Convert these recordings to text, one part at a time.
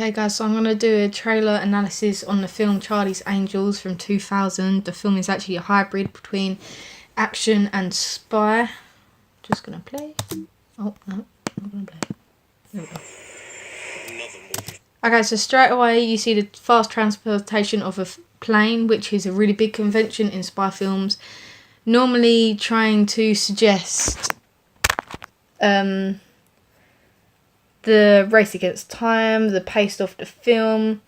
Okay guys, so I'm going to do a trailer analysis on the film Charlie's Angels from 2000. The film is actually a hybrid between action and spy. Just going to play. Oh, no, not going to play. There we go. Okay, so straight away you see the fast transportation of a plane, which is a really big convention in spy films. Normally trying to suggest the race against time, the pace of the film,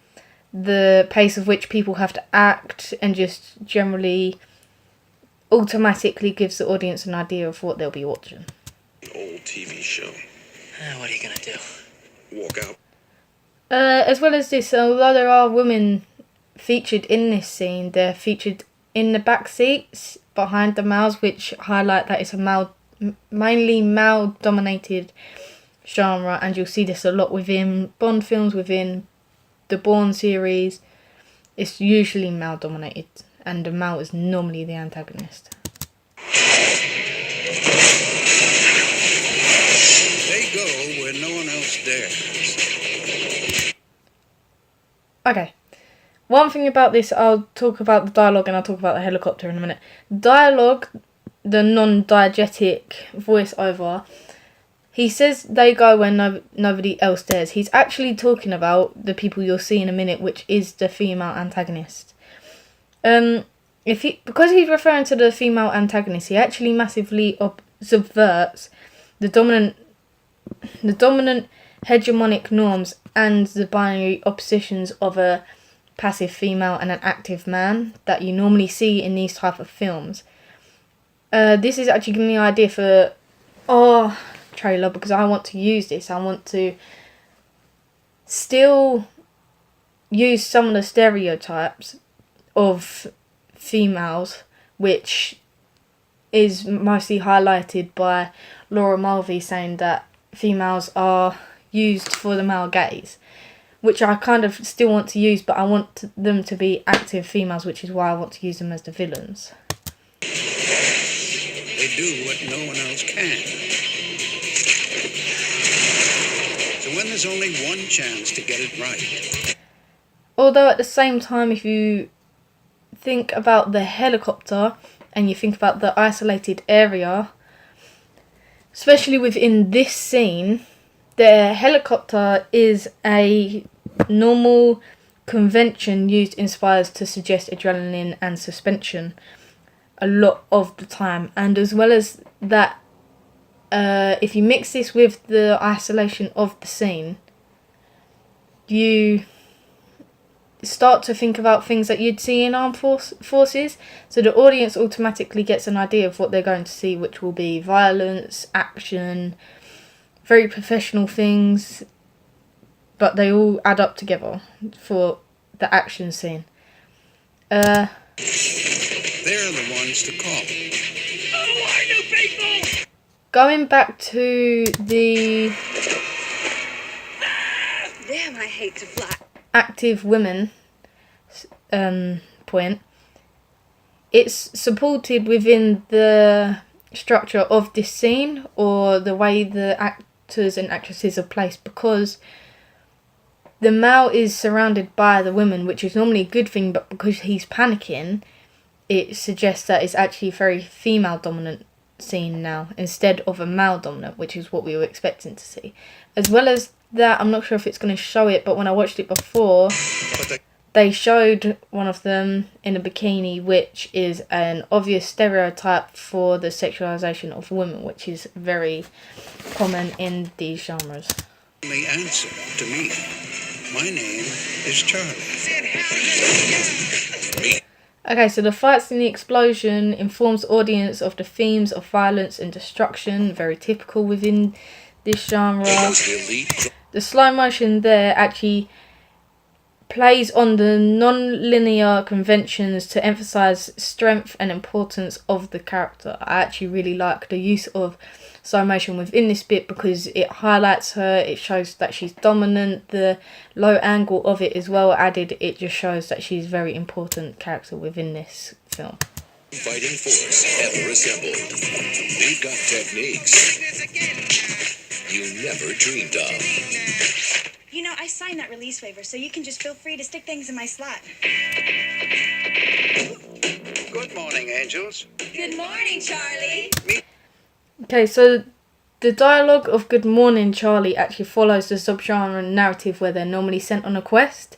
the pace of which people have to act, and just generally automatically gives the audience an idea of what they'll be watching. An old TV show. What are you gonna do? Walk out. As well as this, although there are women featured in this scene, they're featured in the back seats behind the males, which highlight that it's a mainly male-dominated genre, and you'll see this a lot within Bond films, within the Bourne series. It's usually male-dominated, and the male is normally the antagonist. They go where no one else dares. Okay. One thing about this, I'll talk about the dialogue and I'll talk about the helicopter in a minute. Dialogue, the non-diegetic voiceover, he says they go when nobody else dares. He's actually talking about the people you'll see in a minute, which is the female antagonist. Because he's referring to the female antagonist, he actually massively subverts the dominant hegemonic norms and the binary oppositions of a passive female and an active man that you normally see in these type of films. This is actually giving me an idea for trailer, because I want to use this. I want to still use some of the stereotypes of females, which is mostly highlighted by Laura Mulvey saying that females are used for the male gaze, which I kind of still want to use, but I want them to be active females, which is why I want to use them as the villains. They do what no one else can. So when there's only one chance to get it right. Although at the same time, if you think about the helicopter and you think about the isolated area, especially within this scene, the helicopter is a normal convention used in spies to suggest adrenaline and suspension a lot of the time. And as well as that, if you mix this with the isolation of the scene, you start to think about things that you'd see in armed forces. So the audience automatically gets an idea of what they're going to see, which will be violence, action, very professional things, but they all add up together for the action scene. They're the ones to call. Who are you people? Going back to the Damn, I hate to fly. active women point, it's supported within the structure of this scene, or the way the actors and actresses are placed, because the male is surrounded by the women, which is normally a good thing, but because he's panicking, it suggests that it's actually a very female dominant scene now, instead of a male dominant, which is what we were expecting to see. As well as that, I'm not sure if it's going to show it, but when I watched it before, they showed one of them in a bikini, which is an obvious stereotype for the sexualization of women, which is very common in these genres. The answer to me. My name is Charlie. Okay, so the fights and the explosion informs the audience of the themes of violence and destruction, very typical within this genre. The slow motion there actually plays on the non-linear conventions to emphasize strength and importance of the character. I actually really like the use of slow motion within this bit, because it highlights her, it shows that she's dominant. The low angle of it as well added, it just shows that she's a very important character within this film. Fighting force ever assembled. We've got techniques you never dreamed of. You know, I signed that release waiver, so you can just feel free to stick things in my slot. Good morning, angels. Good morning, Charlie. Okay, so the dialogue of Good Morning Charlie actually follows the subgenre narrative where they're normally sent on a quest.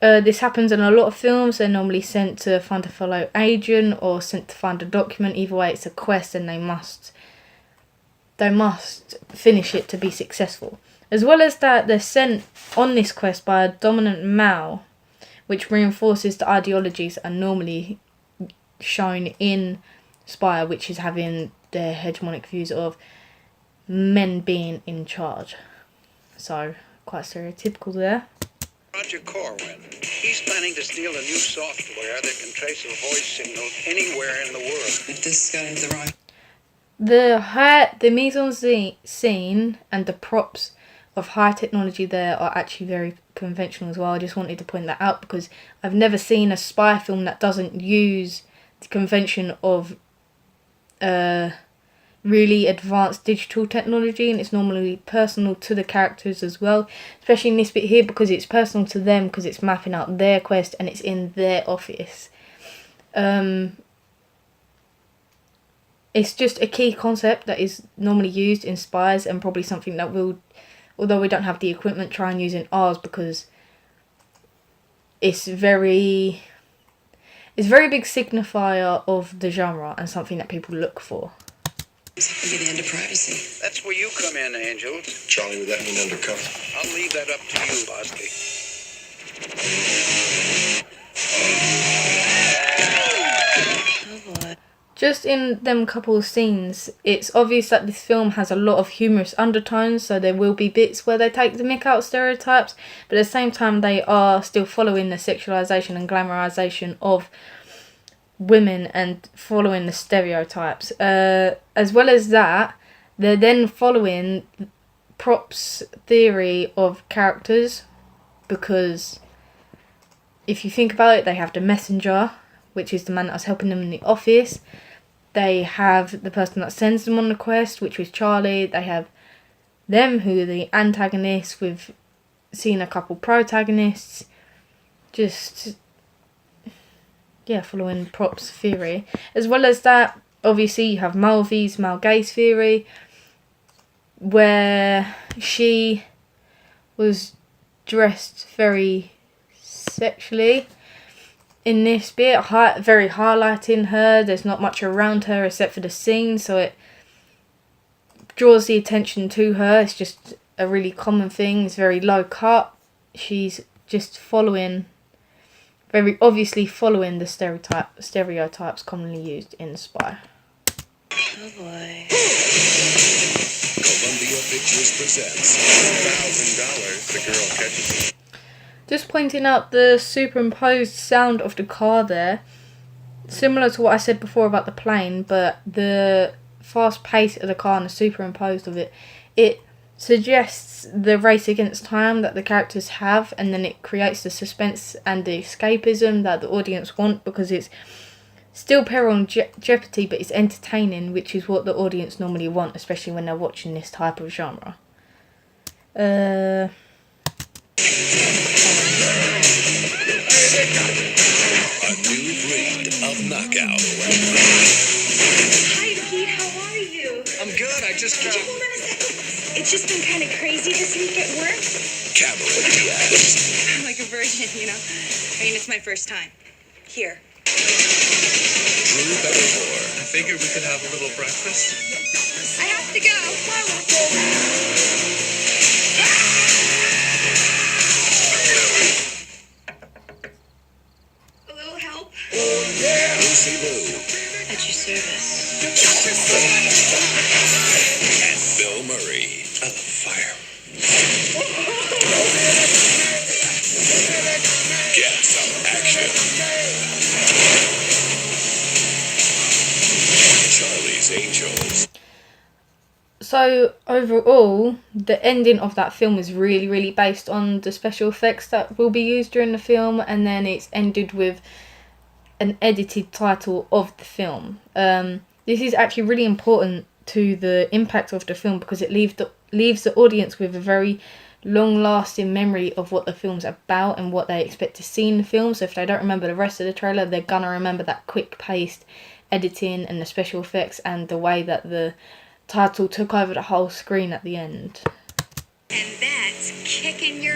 This happens in a lot of films. They're normally sent to find a fellow agent or sent to find a document. Either way, it's a quest and they must finish it to be successful. As well as that, they're sent on this quest by a dominant male, which reinforces the ideologies that are normally shown in Spire, which is having their hegemonic views of men being in charge. So, quite stereotypical there. Roger Corwin. He's planning to steal a new software that can trace a voice signal anywhere in the world. If this guy had the wrong... The mise en scene and the props of high technology there are actually very conventional as well. I just wanted to point that out because I've never seen a spy film that doesn't use the convention of really advanced digital technology, and it's normally personal to the characters as well, especially in this bit here because it's personal to them because it's mapping out their quest and it's in their office. It's just a key concept that is normally used in Spies and probably something that we'll, although we don't have the equipment, try and use in ours because it's very big signifier of the genre and something that people look for. Something to the end of privacy. That's where you come in, angels. Charlie, would that mean undercover? I'll leave that up to you, Bosley. Oh boy. Just in them couple of scenes, it's obvious that this film has a lot of humorous undertones, so there will be bits where they take the mick out of stereotypes, but at the same time they are still following the sexualization and glamorization of women and following the stereotypes. As well as that, they're then following props theory of characters, because if you think about it, they have the messenger, which is the man that was helping them in the office. They have the person that sends them on the quest, which was Charlie. They have them, who are the antagonists. We've seen a couple protagonists. Just, yeah, following props theory. As well as that, obviously, you have Mulvey's male gaze theory, where she was dressed very sexually. In this bit, very highlighting her. There's not much around her except for the scene, so it draws the attention to her. It's just a really common thing. It's very low cut. She's just very obviously following the stereotypes commonly used in Spy. Oh boy. Columbia Pictures presents $1,000. The girl catches it. Just pointing out the superimposed sound of the car there, similar to what I said before about the plane, but the fast pace of the car and the superimposed of it, it suggests the race against time that the characters have, and then it creates the suspense and the escapism that the audience want, because it's still peril and jeopardy, but it's entertaining, which is what the audience normally want, especially when they're watching this type of genre. A new breed of knockout. Hi, Pete. How are you? I'm good. I just... Hold on a second. It's just been kind of crazy this week at work. Cameron Diaz. I'm like a virgin, you know. I mean, it's my first time. Here. Drew Barrymore. I figured we could have a little breakfast. I have to go. A little help? Lucy Liu. At your service. And Bill Murray. I love fire. Get some action. Charlie's Angels. So overall, the ending of that film is really, really based on the special effects that will be used during the film, and then it's ended with an edited title of the film. This is actually really important to the impact of the film because it leaves the audience with a very long-lasting memory of what the film's about and what they expect to see in the film. So if they don't remember the rest of the trailer, they're gonna remember that quick-paced editing and the special effects and the way that the title took over the whole screen at the end. And that's kicking your...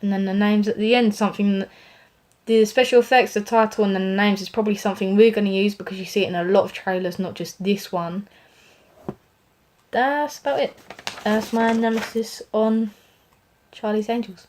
And then the names at the end, something... The special effects, the title, and then the names is probably something we're going to use because you see it in a lot of trailers, not just this one. That's about it. That's my analysis on Charlie's Angels.